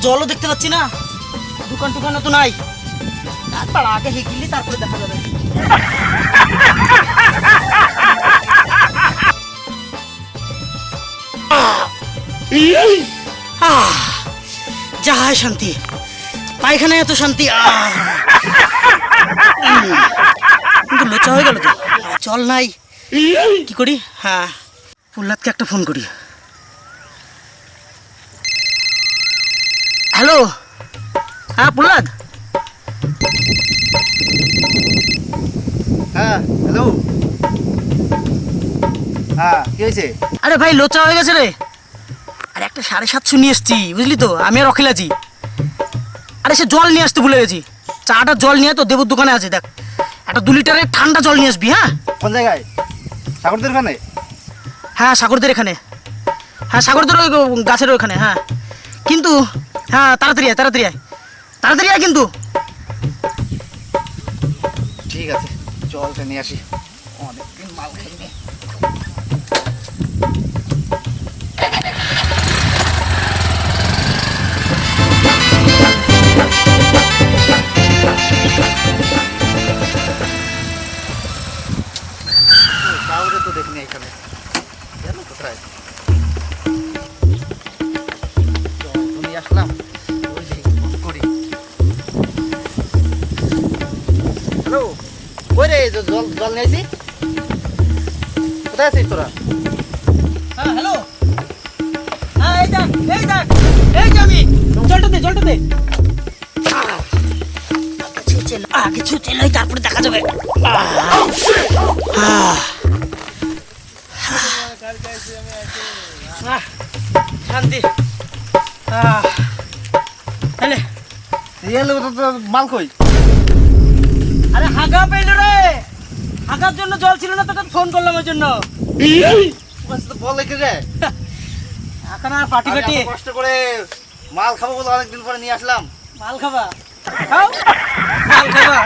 জলও দেখতে পাচ্ছি না, দোকান টোকানও তো নাই। তারপর আগে হেগিলি তারপরে দেখা যাবে। যা হয় শান্তি, পায়খানায় এত শান্তি। কিন্তু লোচা হয়ে গেল তো, জল নাই, কি করি? হ্যাঁ, প্রহ্লাদকে একটা ফোন করি। হ্যালো, হ্যাঁ প্রহ্লাদ। হ্যাঁ হ্যালো, হ্যাঁ কি হয়েছে? আরে ভাই লোচা হয়ে গেছে রে। আরে একটা 750 নিয়ে এসছি, বুঝলি তো, আমি আর অখিল আছি। আরে সে জল নিয়ে আসতে ভুলে গেছি। চাটা জল নিয়ে তো দেবুর দোকানে আছে, দেখ একটা 2 লিটারের ঠান্ডা জল নিয়ে আসবি। হ্যাঁ কোন জায়গায়? সাগরদের ওখানে? হ্যাঁ সাগরদের এখানে, হ্যাঁ সাগরদের ওই গাছের ওখানে। হ্যাঁ কিন্তু হ্যাঁ তাড়াতাড়ি আয়, তাড়াতাড়ি আয়, তাড়াতাড়ি আয় কিন্তু। ঠিক আছে, জলটা নিয়ে আসি, অনেকদিন মাল খাইনি। কাউরে তো দেখিনি এখানে, গেল কোথায়? জল তো নিয়ে আসলাম, ওই দেখি ফোন করি। হ্যালো, কই রে? জল জল নিয়ে আসি। কোথায় আছিস তোরা? হ্যাঁ হ্যালো, হ্যাঁ এই দেখ, এই দেখ, এই যে আমি। জলটা দে, জলটা দে। আগে ছুটে নয়, তারপরে দেখা যাবে। শান্তি। মাল কই? আরে হাগা পেল রে, হাগার জন্য জল ছিল না, তোকে ফোন করলাম ওই জন্য। বল লেগে রে, এখন আর পাটি পাটি কষ্ট করে মাল খাবো বলে অনেকদিন পরে নিয়ে আসলাম। মাল খাবা, খাও মাল খাবা।